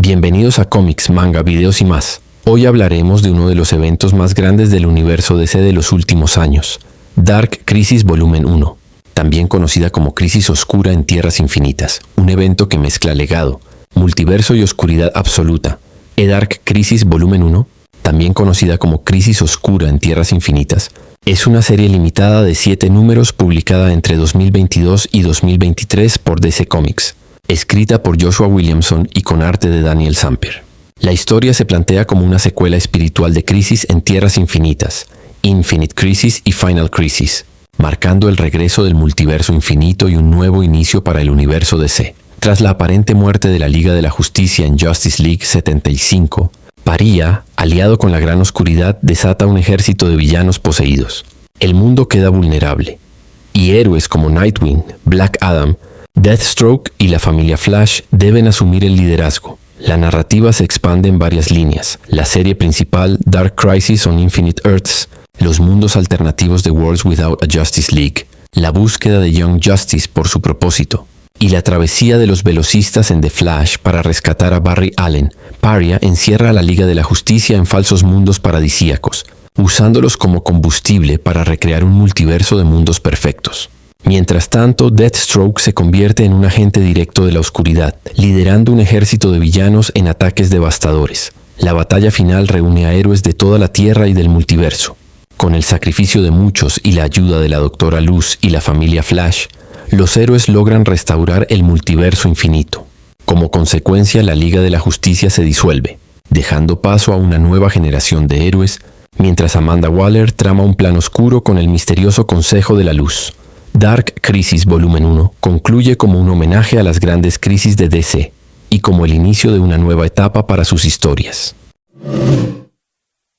Bienvenidos a cómics, manga, videos y más. Hoy hablaremos de uno de los eventos más grandes del universo DC de los últimos años, Dark Crisis Volumen 1, también conocida como Crisis Oscura en Tierras Infinitas, un evento que mezcla legado, multiverso y oscuridad absoluta. Dark Crisis Volumen 1, también conocida como Crisis Oscura en Tierras Infinitas, es una serie limitada de 7 números publicada entre 2022 y 2023 por DC Comics, escrita por Joshua Williamson y con arte de Daniel Samper. La historia se plantea como una secuela espiritual de Crisis en Tierras Infinitas, Infinite Crisis y Final Crisis, marcando el regreso del multiverso infinito y un nuevo inicio para el universo DC. Tras la aparente muerte de la Liga de la Justicia en Justice League 75, Pariah, aliado con la Gran Oscuridad, desata un ejército de villanos poseídos. El mundo queda vulnerable, y héroes como Nightwing, Black Adam, Deathstroke y la familia Flash deben asumir el liderazgo. La narrativa se expande en varias líneas. La serie principal, Dark Crisis on Infinite Earths, los mundos alternativos de Worlds Without a Justice League, la búsqueda de Young Justice por su propósito, y la travesía de los velocistas en The Flash para rescatar a Barry Allen. Pariah encierra a la Liga de la Justicia en falsos mundos paradisíacos, usándolos como combustible para recrear un multiverso de mundos perfectos. Mientras tanto, Deathstroke se convierte en un agente directo de la oscuridad, liderando un ejército de villanos en ataques devastadores. La batalla final reúne a héroes de toda la Tierra y del multiverso. Con el sacrificio de muchos y la ayuda de la Doctora Luz y la familia Flash, los héroes logran restaurar el multiverso infinito. Como consecuencia, la Liga de la Justicia se disuelve, dejando paso a una nueva generación de héroes, mientras Amanda Waller trama un plan oscuro con el misterioso Consejo de la Luz. Dark Crisis Volumen 1 concluye como un homenaje a las grandes crisis de DC y como el inicio de una nueva etapa para sus historias.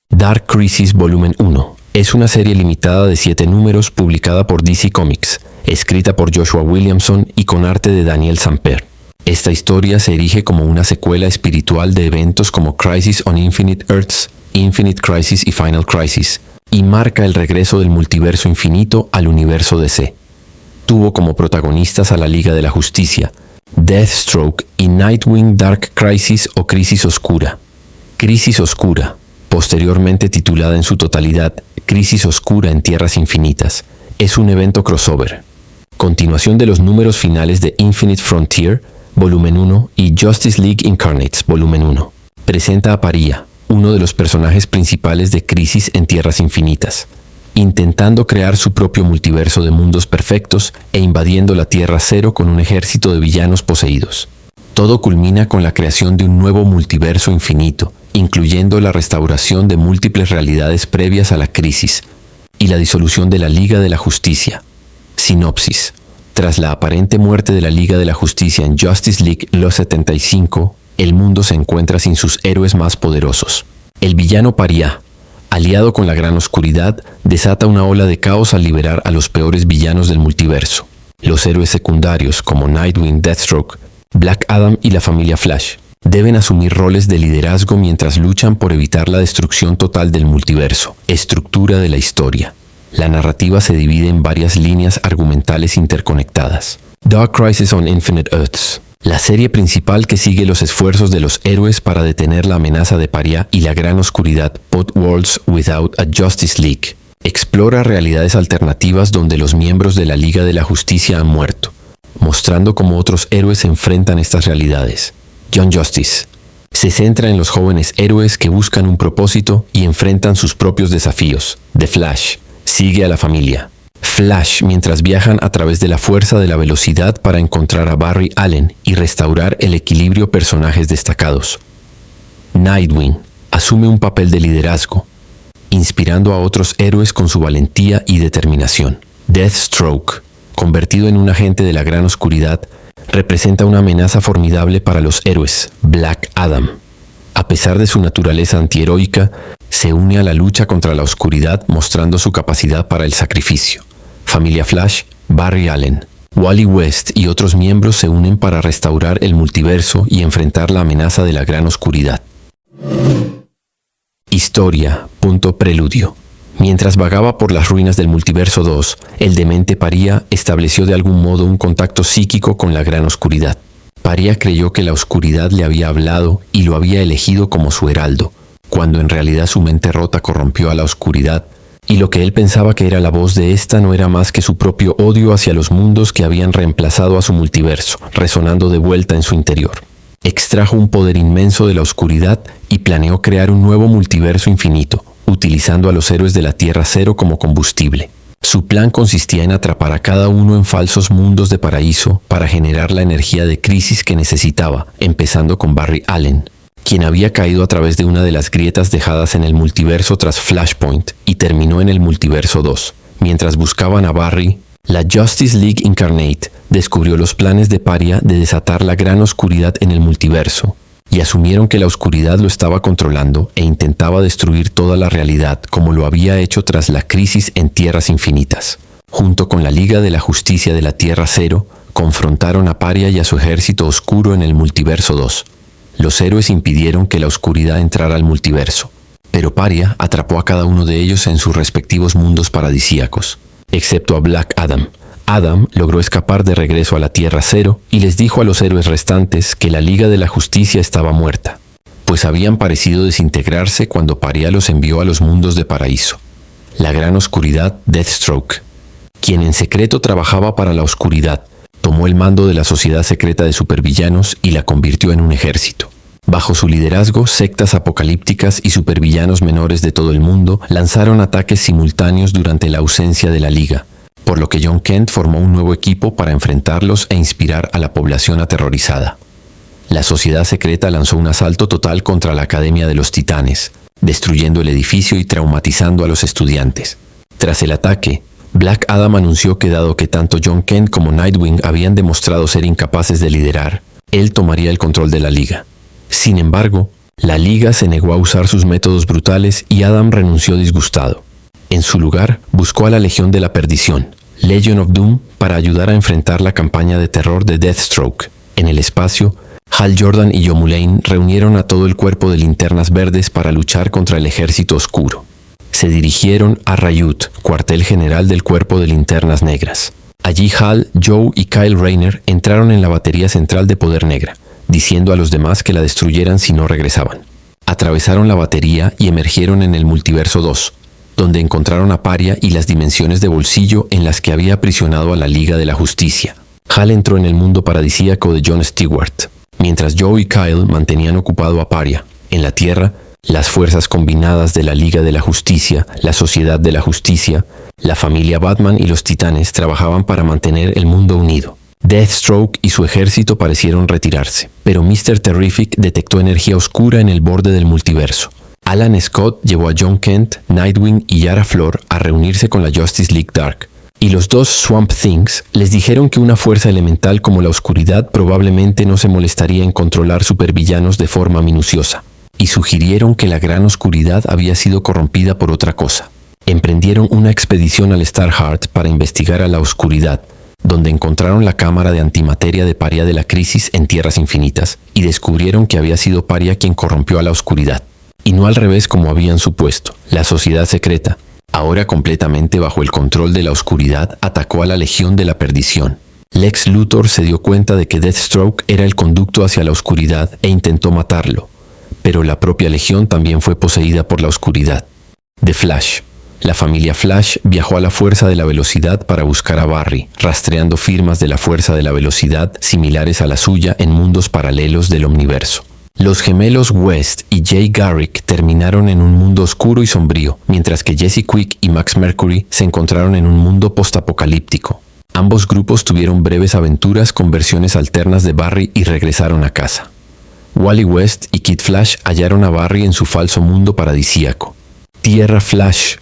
Dark Crisis Volumen 1 es una serie limitada de 7 números publicada por DC Comics, escrita por Joshua Williamson y con arte de Daniel Samper. Esta historia se erige como una secuela espiritual de eventos como Crisis on Infinite Earths, Infinite Crisis y Final Crisis, y marca el regreso del multiverso infinito al universo DC. Tuvo como protagonistas a la Liga de la Justicia, Deathstroke y Nightwing. Dark Crisis o Crisis Oscura. Crisis Oscura, posteriormente titulada en su totalidad Crisis Oscura en Tierras Infinitas, es un evento crossover. Continuación de los números finales de Infinite Frontier, Volumen 1 y Justice League Incarnates, Volumen 1. Presenta a Pariah, uno de los personajes principales de Crisis en Tierras Infinitas, intentando crear su propio multiverso de mundos perfectos e invadiendo la Tierra Cero con un ejército de villanos poseídos. Todo culmina con la creación de un nuevo multiverso infinito, incluyendo la restauración de múltiples realidades previas a la crisis y la disolución de la Liga de la Justicia. Sinopsis. Tras la aparente muerte de la Liga de la Justicia en Justice League los 75, el mundo se encuentra sin sus héroes más poderosos. El villano Pariah, aliado con la Gran Oscuridad, desata una ola de caos al liberar a los peores villanos del multiverso. Los héroes secundarios como Nightwing, Deathstroke, Black Adam y la familia Flash deben asumir roles de liderazgo mientras luchan por evitar la destrucción total del multiverso. Estructura de la historia. La narrativa se divide en varias líneas argumentales interconectadas. Dark Crisis on Infinite Earths. La serie principal que sigue los esfuerzos de los héroes para detener la amenaza de Pariah y la Gran Oscuridad pod Worlds Without a Justice League. Explora realidades alternativas donde los miembros de la Liga de la Justicia han muerto, mostrando cómo otros héroes enfrentan estas realidades. Young Justice se centra en los jóvenes héroes que buscan un propósito y enfrentan sus propios desafíos. The Flash sigue a la familia Flash mientras viajan a través de la fuerza de la velocidad para encontrar a Barry Allen y restaurar el equilibrio. Personajes destacados. Nightwing asume un papel de liderazgo, inspirando a otros héroes con su valentía y determinación. Deathstroke, convertido en un agente de la Gran Oscuridad, representa una amenaza formidable para los héroes. Black Adam, a pesar de su naturaleza antiheroica, se une a la lucha contra la oscuridad mostrando su capacidad para el sacrificio. Familia Flash, Barry Allen, Wally West y otros miembros se unen para restaurar el multiverso y enfrentar la amenaza de la Gran Oscuridad. Historia. Preludio. Mientras vagaba por las ruinas del Multiverso 2, el demente Pariah estableció de algún modo un contacto psíquico con la Gran Oscuridad. Paria creyó que la oscuridad le había hablado y lo había elegido como su heraldo, cuando en realidad su mente rota corrompió a la oscuridad, y lo que él pensaba que era la voz de ésta no era más que su propio odio hacia los mundos que habían reemplazado a su multiverso, resonando de vuelta en su interior. Extrajo un poder inmenso de la oscuridad y planeó crear un nuevo multiverso infinito, utilizando a los héroes de la Tierra Cero como combustible. Su plan consistía en atrapar a cada uno en falsos mundos de paraíso para generar la energía de crisis que necesitaba, empezando con Barry Allen, quien había caído a través de una de las grietas dejadas en el multiverso tras Flashpoint y terminó en el multiverso 2. Mientras buscaban a Barry, la Justice League Incarnate descubrió los planes de Paria de desatar la gran oscuridad en el multiverso, y asumieron que la oscuridad lo estaba controlando e intentaba destruir toda la realidad como lo había hecho tras la crisis en Tierras Infinitas. Junto con la Liga de la Justicia de la Tierra Cero, confrontaron a Paria y a su ejército oscuro en el multiverso 2. Los héroes impidieron que la oscuridad entrara al multiverso, pero Paria atrapó a cada uno de ellos en sus respectivos mundos paradisíacos, excepto a Black Adam. Adam logró escapar de regreso a la Tierra Cero y les dijo a los héroes restantes que la Liga de la Justicia estaba muerta, pues habían parecido desintegrarse cuando Paria los envió a los mundos de paraíso. La gran oscuridad, Deathstroke, quien en secreto trabajaba para la oscuridad, tomó el mando de la sociedad secreta de supervillanos y la convirtió en un ejército. Bajo su liderazgo, sectas apocalípticas y supervillanos menores de todo el mundo lanzaron ataques simultáneos durante la ausencia de la Liga, por lo que John Kent formó un nuevo equipo para enfrentarlos e inspirar a la población aterrorizada. La sociedad secreta lanzó un asalto total contra la Academia de los Titanes, destruyendo el edificio y traumatizando a los estudiantes. Tras el ataque, Black Adam anunció que dado que tanto John Kent como Nightwing habían demostrado ser incapaces de liderar, él tomaría el control de la Liga. Sin embargo, la Liga se negó a usar sus métodos brutales y Adam renunció disgustado. En su lugar, buscó a la Legión de la Perdición, Legion of Doom, para ayudar a enfrentar la campaña de terror de Deathstroke. En el espacio, Hal Jordan y Yomulain reunieron a todo el cuerpo de Linternas Verdes para luchar contra el ejército oscuro. Se dirigieron a Ryut, cuartel general del cuerpo de Linternas Negras. Allí Hal, Joe y Kyle Rayner entraron en la batería central de Poder Negra, diciendo a los demás que la destruyeran si no regresaban. Atravesaron la batería y emergieron en el multiverso 2, donde encontraron a Paria y las dimensiones de bolsillo en las que había aprisionado a la Liga de la Justicia. Hal entró en el mundo paradisíaco de Jon Stewart, mientras Joe y Kyle mantenían ocupado a Paria. En la Tierra, las fuerzas combinadas de la Liga de la Justicia, la Sociedad de la Justicia, la familia Batman y los Titanes trabajaban para mantener el mundo unido. Deathstroke y su ejército parecieron retirarse, pero Mr. Terrific detectó energía oscura en el borde del multiverso. Alan Scott llevó a John Kent, Nightwing y Yara Flor a reunirse con la Justice League Dark, y los dos Swamp Things les dijeron que una fuerza elemental como la oscuridad probablemente no se molestaría en controlar supervillanos de forma minuciosa, y sugirieron que la gran oscuridad había sido corrompida por otra cosa. Emprendieron una expedición al Starheart para investigar a la oscuridad, donde encontraron la cámara de antimateria de Paria de la Crisis en Tierras Infinitas, y descubrieron que había sido Paria quien corrompió a la oscuridad. Y no al revés como habían supuesto. La sociedad secreta, ahora completamente bajo el control de la oscuridad, atacó a la Legión de la Perdición. Lex Luthor se dio cuenta de que Deathstroke era el conducto hacia la oscuridad e intentó matarlo, pero la propia Legión también fue poseída por la oscuridad. The Flash. La familia Flash viajó a la Fuerza de la Velocidad para buscar a Barry, rastreando firmas de la Fuerza de la Velocidad similares a la suya en mundos paralelos del Omniverso. Los gemelos West y Jay Garrick terminaron en un mundo oscuro y sombrío, mientras que Jesse Quick y Max Mercury se encontraron en un mundo postapocalíptico. Ambos grupos tuvieron breves aventuras con versiones alternas de Barry y regresaron a casa. Wally West y Kid Flash hallaron a Barry en su falso mundo paradisíaco. Tierra Flash.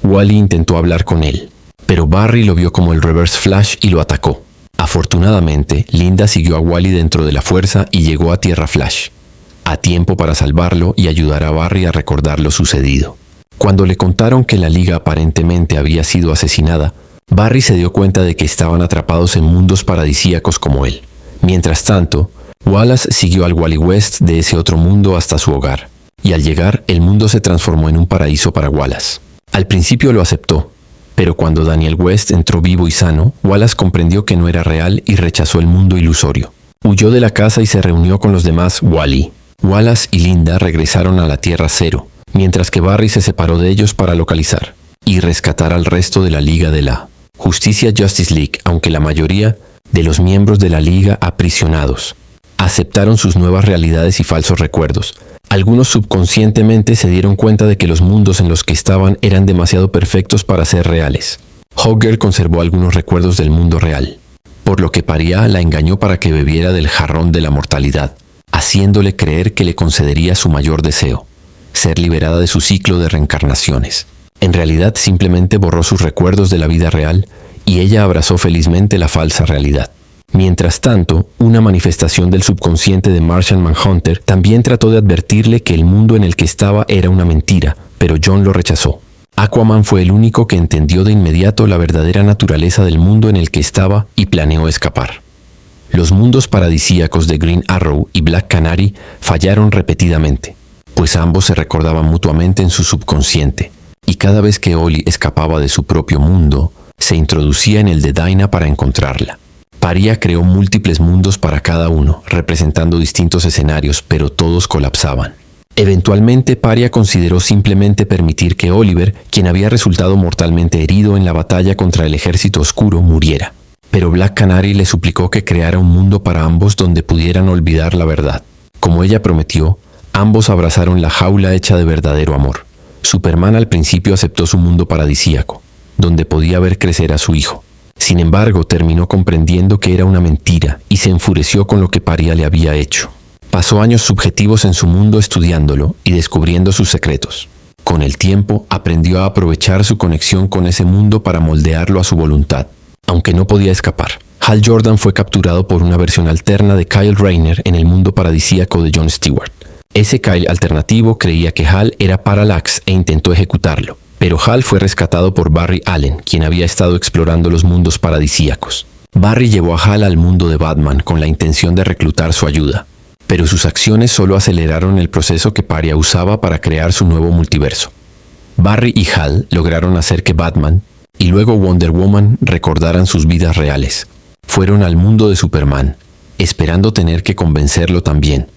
Wally intentó hablar con él, pero Barry lo vio como el Reverse Flash y lo atacó. Afortunadamente, Linda siguió a Wally dentro de la fuerza y llegó a Tierra Flash, a tiempo para salvarlo y ayudar a Barry a recordar lo sucedido. Cuando le contaron que la Liga aparentemente había sido asesinada, Barry se dio cuenta de que estaban atrapados en mundos paradisíacos como él. Mientras tanto, Wallace siguió al Wally West de ese otro mundo hasta su hogar, y al llegar el mundo se transformó en un paraíso para Wallace. Al principio lo aceptó, pero cuando Daniel West entró vivo y sano, Wallace comprendió que no era real y rechazó el mundo ilusorio. Huyó de la casa y se reunió con los demás Wally. Wallace y Linda regresaron a la Tierra Cero, mientras que Barry se separó de ellos para localizar y rescatar al resto de la Liga de la Justicia Justice League, aunque la mayoría de los miembros de la Liga aprisionados aceptaron sus nuevas realidades y falsos recuerdos. Algunos subconscientemente se dieron cuenta de que los mundos en los que estaban eran demasiado perfectos para ser reales. Hawkgirl conservó algunos recuerdos del mundo real, por lo que Pariah la engañó para que bebiera del jarrón de la mortalidad, haciéndole creer que le concedería su mayor deseo, ser liberada de su ciclo de reencarnaciones. En realidad simplemente borró sus recuerdos de la vida real y ella abrazó felizmente la falsa realidad. Mientras tanto, una manifestación del subconsciente de Martian Manhunter también trató de advertirle que el mundo en el que estaba era una mentira, pero John lo rechazó. Aquaman fue el único que entendió de inmediato la verdadera naturaleza del mundo en el que estaba y planeó escapar. Los mundos paradisíacos de Green Arrow y Black Canary fallaron repetidamente, pues ambos se recordaban mutuamente en su subconsciente, y cada vez que Ollie escapaba de su propio mundo, se introducía en el de Dinah para encontrarla. Pariah creó múltiples mundos para cada uno, representando distintos escenarios, pero todos colapsaban. Eventualmente, Pariah consideró simplemente permitir que Oliver, quien había resultado mortalmente herido en la batalla contra el Ejército Oscuro, muriera. Pero Black Canary le suplicó que creara un mundo para ambos donde pudieran olvidar la verdad. Como ella prometió, ambos abrazaron la jaula hecha de verdadero amor. Superman al principio aceptó su mundo paradisíaco, donde podía ver crecer a su hijo. Sin embargo, terminó comprendiendo que era una mentira y se enfureció con lo que Pariah le había hecho. Pasó años subjetivos en su mundo estudiándolo y descubriendo sus secretos. Con el tiempo, aprendió a aprovechar su conexión con ese mundo para moldearlo a su voluntad, aunque no podía escapar. Hal Jordan fue capturado por una versión alterna de Kyle Rayner en el mundo paradisíaco de Jon Stewart. Ese Kyle alternativo creía que Hal era Parallax e intentó ejecutarlo. Pero Hal fue rescatado por Barry Allen, quien había estado explorando los mundos paradisíacos. Barry llevó a Hal al mundo de Batman con la intención de reclutar su ayuda, pero sus acciones solo aceleraron el proceso que Pariah usaba para crear su nuevo multiverso. Barry y Hal lograron hacer que Batman y luego Wonder Woman recordaran sus vidas reales. Fueron al mundo de Superman, esperando tener que convencerlo también,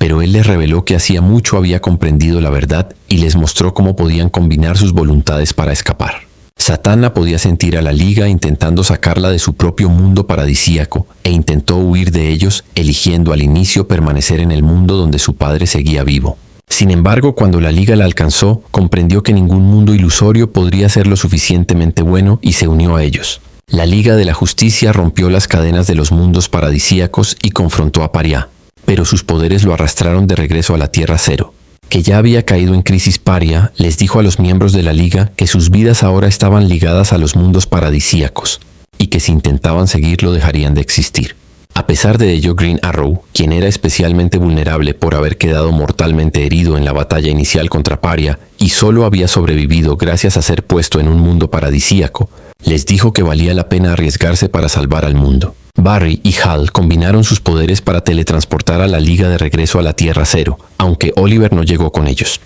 pero él les reveló que hacía mucho había comprendido la verdad y les mostró cómo podían combinar sus voluntades para escapar. Zatanna podía sentir a la Liga intentando sacarla de su propio mundo paradisíaco e intentó huir de ellos, eligiendo al inicio permanecer en el mundo donde su padre seguía vivo. Sin embargo, cuando la Liga la alcanzó, comprendió que ningún mundo ilusorio podría ser lo suficientemente bueno y se unió a ellos. La Liga de la Justicia rompió las cadenas de los mundos paradisíacos y confrontó a Pariah, pero sus poderes lo arrastraron de regreso a la Tierra Cero. Que ya había caído en crisis Pariah, les dijo a los miembros de la Liga que sus vidas ahora estaban ligadas a los mundos paradisíacos, y que si intentaban seguirlo dejarían de existir. A pesar de ello, Green Arrow, quien era especialmente vulnerable por haber quedado mortalmente herido en la batalla inicial contra Pariah y solo había sobrevivido gracias a ser puesto en un mundo paradisíaco, les dijo que valía la pena arriesgarse para salvar al mundo. Barry y Hal combinaron sus poderes para teletransportar a la Liga de regreso a la Tierra Cero, aunque Oliver no llegó con ellos.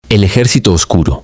El Ejército Oscuro.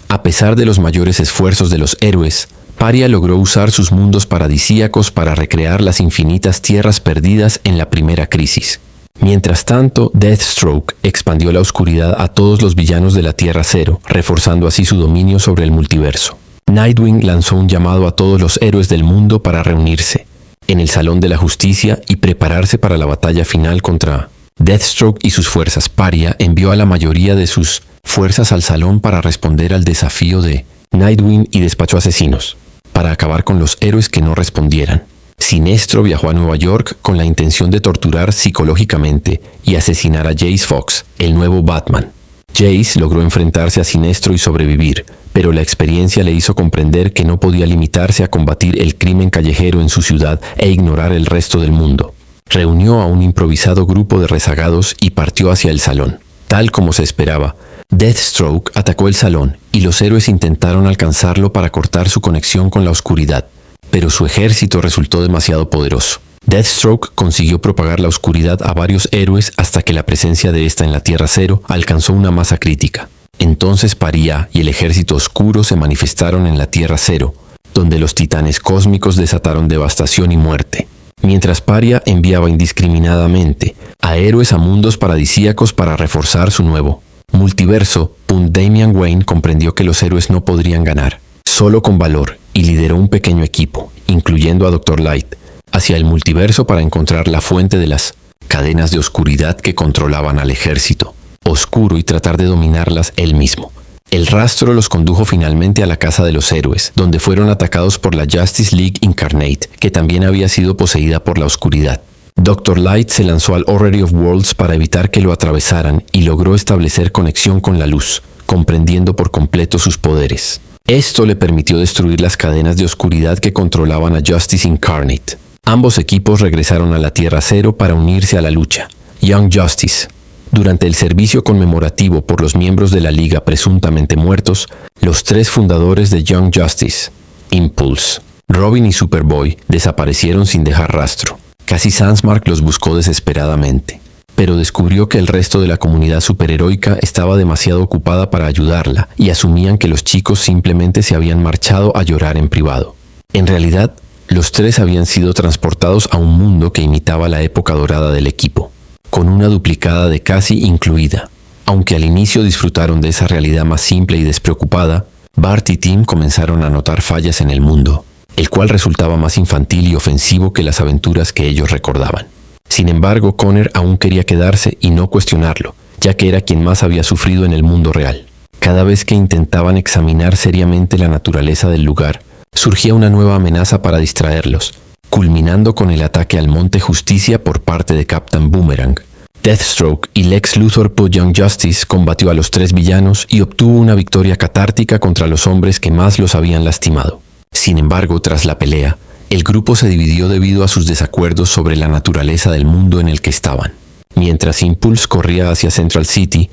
A pesar de los mayores esfuerzos de los héroes, Pariah logró usar sus mundos paradisíacos para recrear las infinitas tierras perdidas en la primera crisis. Mientras tanto, Deathstroke expandió la oscuridad a todos los villanos de la Tierra Cero, reforzando así su dominio sobre el multiverso. Nightwing lanzó un llamado a todos los héroes del mundo para reunirse en el Salón de la Justicia y prepararse para la batalla final contra Deathstroke y sus fuerzas. Pariah envió a la mayoría de sus fuerzas al salón para responder al desafío de Nightwing y despachó asesinos para acabar con los héroes que no respondieran. Sinestro viajó a Nueva York con la intención de torturar psicológicamente y asesinar a Jace Fox, el nuevo Batman. Jace logró enfrentarse a Sinestro y sobrevivir, pero la experiencia le hizo comprender que no podía limitarse a combatir el crimen callejero en su ciudad e ignorar el resto del mundo. Reunió a un improvisado grupo de rezagados y partió hacia el salón. Tal como se esperaba, Deathstroke atacó el salón y los héroes intentaron alcanzarlo para cortar su conexión con la oscuridad, pero su ejército resultó demasiado poderoso. Deathstroke consiguió propagar la oscuridad a varios héroes hasta que la presencia de esta en la Tierra Cero alcanzó una masa crítica. Entonces Pariah y el ejército oscuro se manifestaron en la Tierra Cero, donde los titanes cósmicos desataron devastación y muerte. mientras Paria enviaba indiscriminadamente a héroes a mundos paradisíacos para reforzar su nuevo multiverso. Damian Wayne comprendió que los héroes no podrían ganar solo con valor y lideró un pequeño equipo, incluyendo a Dr. Light, hacia el multiverso para encontrar la fuente de las cadenas de oscuridad que controlaban al ejército oscuro y tratar de dominarlas él mismo. El rastro los condujo finalmente a la Casa de los Héroes, donde fueron atacados por la Justice League Incarnate, que también había sido poseída por la oscuridad. Dr. Light se lanzó al Orrery of Worlds para evitar que lo atravesaran y logró establecer conexión con la luz, comprendiendo por completo sus poderes. Esto le permitió destruir las cadenas de oscuridad que controlaban a Justice Incarnate. Ambos equipos regresaron a la Tierra Cero para unirse a la lucha. Young Justice. Durante el servicio conmemorativo por los miembros de la Liga presuntamente muertos, los tres fundadores de Young Justice, Impulse, Robin y Superboy, desaparecieron sin dejar rastro. Cassie Sandsmark los buscó desesperadamente, pero descubrió que el resto de la comunidad superheroica estaba demasiado ocupada para ayudarla y asumían que los chicos simplemente se habían marchado a llorar en privado. En realidad, los tres habían sido transportados a un mundo que imitaba la época dorada del equipo, con una duplicada de Cassie incluida. Aunque al inicio disfrutaron de esa realidad más simple y despreocupada, Bart y Tim comenzaron a notar fallas en el mundo, el cual resultaba más infantil y ofensivo que las aventuras que ellos recordaban. Sin embargo, Connor aún quería quedarse y no cuestionarlo, ya que era quien más había sufrido en el mundo real. Cada vez que intentaban examinar seriamente la naturaleza del lugar, surgía una nueva amenaza para distraerlos, culminando con el ataque al Monte Justicia por parte de Captain Boomerang. Deathstroke y Lex Luthor por Young Justice combatió a los tres villanos y obtuvo una victoria catártica contra los hombres que más los habían lastimado. Sin embargo, tras la pelea, el grupo se dividió debido a sus desacuerdos sobre la naturaleza del mundo en el que estaban. Mientras Impulse corría hacia Central City,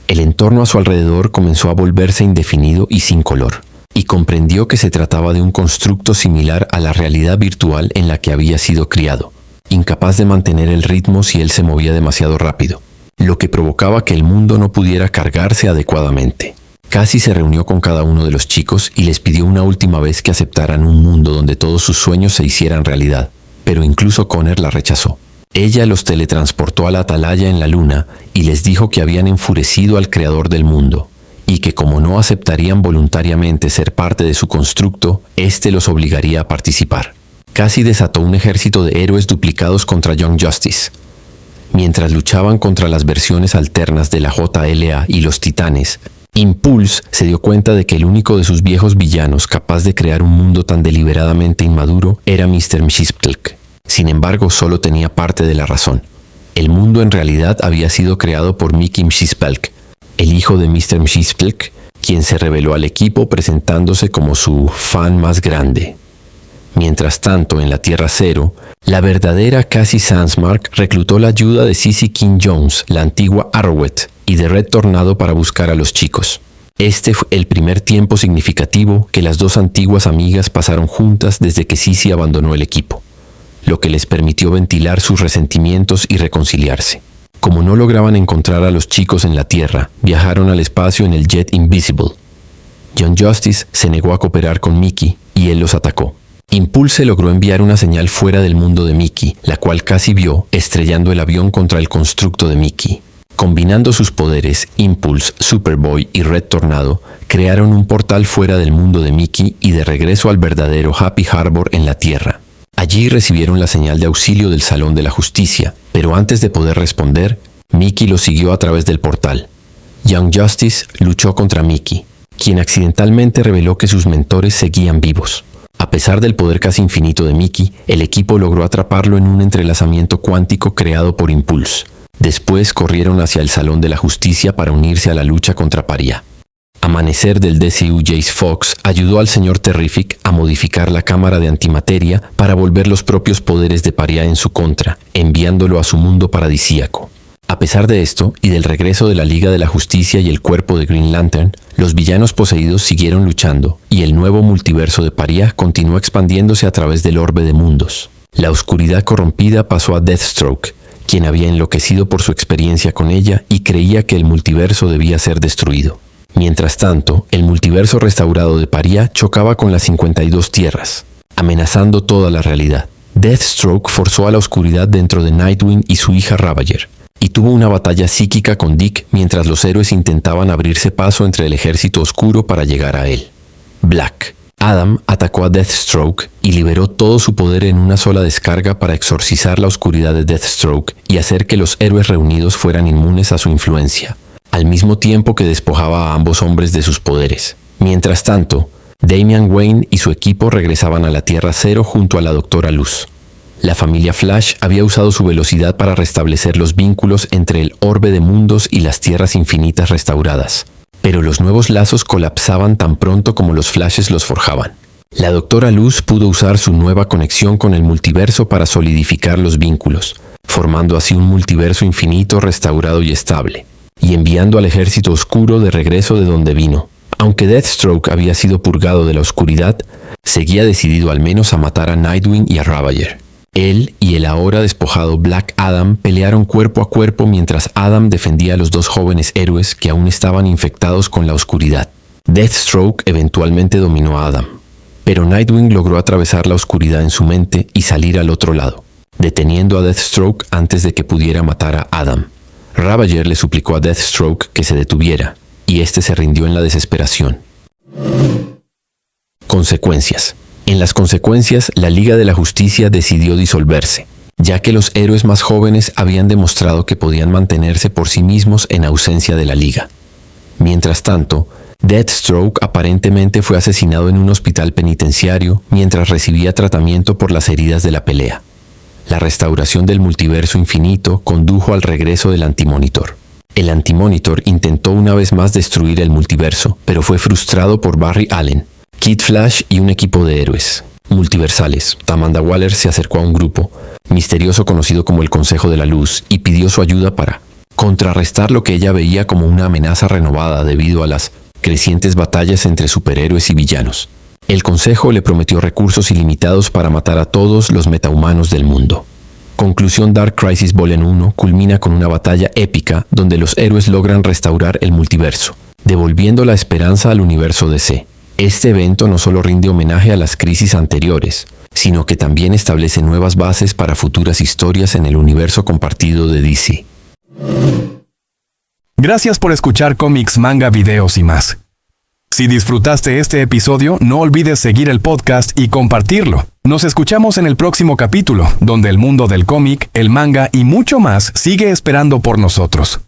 el entorno a su alrededor comenzó a volverse indefinido y sin color, y comprendió que se trataba de un constructo similar a la realidad virtual en la que había sido criado, incapaz de mantener el ritmo si él se movía demasiado rápido, lo que provocaba que el mundo no pudiera cargarse adecuadamente. Cassie se reunió con cada uno de los chicos y les pidió una última vez que aceptaran un mundo donde todos sus sueños se hicieran realidad, pero incluso Connor la rechazó. Ella los teletransportó a la atalaya en la luna y les dijo que habían enfurecido al creador del mundo, y que como no aceptarían voluntariamente ser parte de su constructo, éste los obligaría a participar. Cassie desató un ejército de héroes duplicados contra Young Justice. Mientras luchaban contra las versiones alternas de la JLA y los Titanes, Impulse se dio cuenta de que el único de sus viejos villanos capaz de crear un mundo tan deliberadamente inmaduro era Mr. Mxyzptlk. Sin embargo, solo tenía parte de la razón. El mundo en realidad había sido creado por Mickey Mxyzptlk, el hijo de Mr. Mxyzptlk, quien se reveló al equipo presentándose como su fan más grande. Mientras tanto, en la Tierra Cero, la verdadera Cassie Sandsmark reclutó la ayuda de Cissy King Jones, la antigua Arrowhead, y de Red Tornado para buscar a los chicos. Este fue el primer tiempo significativo que las dos antiguas amigas pasaron juntas desde que Cissy abandonó el equipo, lo que les permitió ventilar sus resentimientos y reconciliarse. Como no lograban encontrar a los chicos en la Tierra, viajaron al espacio en el Jet Invisible. Young Justice se negó a cooperar con Mickey y él los atacó. Impulse logró enviar una señal fuera del mundo de Mickey, la cual Cassie vio estrellando el avión contra el constructo de Mickey. Combinando sus poderes, Impulse, Superboy y Red Tornado crearon un portal fuera del mundo de Mickey y de regreso al verdadero Happy Harbor en la Tierra. Allí recibieron la señal de auxilio del Salón de la Justicia, pero antes de poder responder, Mickey los siguió a través del portal. Young Justice luchó contra Mickey, quien accidentalmente reveló que sus mentores seguían vivos. A pesar del poder casi infinito de Mickey, el equipo logró atraparlo en un entrelazamiento cuántico creado por Impulse. Después corrieron hacia el Salón de la Justicia para unirse a la lucha contra Paria. Amanecer del DCU Jace Fox ayudó al Señor Terrific a modificar la cámara de antimateria para volver los propios poderes de Paria en su contra, enviándolo a su mundo paradisíaco. A pesar de esto, y del regreso de la Liga de la Justicia y el cuerpo de Green Lantern, los villanos poseídos siguieron luchando, y el nuevo multiverso de Paria continuó expandiéndose a través del orbe de mundos. La oscuridad corrompida pasó a Deathstroke, quien había enloquecido por su experiencia con ella y creía que el multiverso debía ser destruido. Mientras tanto, el multiverso restaurado de Paria chocaba con las 52 tierras, amenazando toda la realidad. Deathstroke forzó a la oscuridad dentro de Nightwing y su hija Ravager, y tuvo una batalla psíquica con Dick mientras los héroes intentaban abrirse paso entre el ejército oscuro para llegar a él. Black. Adam atacó a Deathstroke y liberó todo su poder en una sola descarga para exorcizar la oscuridad de Deathstroke y hacer que los héroes reunidos fueran inmunes a su influencia, al mismo tiempo que despojaba a ambos hombres de sus poderes. Mientras tanto, Damian Wayne y su equipo regresaban a la Tierra Cero junto a la Doctora Luz. La familia Flash había usado su velocidad para restablecer los vínculos entre el orbe de mundos y las tierras infinitas restauradas, pero los nuevos lazos colapsaban tan pronto como los Flashes los forjaban. La Doctora Luz pudo usar su nueva conexión con el multiverso para solidificar los vínculos, formando así un multiverso infinito restaurado y estable, y enviando al ejército oscuro de regreso de donde vino. Aunque Deathstroke había sido purgado de la oscuridad, seguía decidido al menos a matar a Nightwing y a Ravager. Él y el ahora despojado Black Adam pelearon cuerpo a cuerpo mientras Adam defendía a los dos jóvenes héroes que aún estaban infectados con la oscuridad. Deathstroke eventualmente dominó a Adam, pero Nightwing logró atravesar la oscuridad en su mente y salir al otro lado, deteniendo a Deathstroke antes de que pudiera matar a Adam. Ravager le suplicó a Deathstroke que se detuviera, y este se rindió en la desesperación. Consecuencias. En las consecuencias, la Liga de la Justicia decidió disolverse, ya que los héroes más jóvenes habían demostrado que podían mantenerse por sí mismos en ausencia de la Liga. Mientras tanto, Deathstroke aparentemente fue asesinado en un hospital penitenciario mientras recibía tratamiento por las heridas de la pelea. La restauración del multiverso infinito condujo al regreso del Antimonitor. El Antimonitor intentó una vez más destruir el multiverso, pero fue frustrado por Barry Allen, Kid Flash y un equipo de héroes multiversales. Amanda Waller se acercó a un grupo misterioso conocido como el Consejo de la Luz y pidió su ayuda para contrarrestar lo que ella veía como una amenaza renovada debido a las crecientes batallas entre superhéroes y villanos. El Consejo le prometió recursos ilimitados para matar a todos los metahumanos del mundo. Conclusión: Dark Crisis Volumen 1 culmina con una batalla épica donde los héroes logran restaurar el multiverso, devolviendo la esperanza al universo DC. Este evento no solo rinde homenaje a las crisis anteriores, sino que también establece nuevas bases para futuras historias en el universo compartido de DC. Gracias por escuchar cómics, manga, videos y más. Si disfrutaste este episodio, no olvides seguir el podcast y compartirlo. Nos escuchamos en el próximo capítulo, donde el mundo del cómic, el manga y mucho más sigue esperando por nosotros.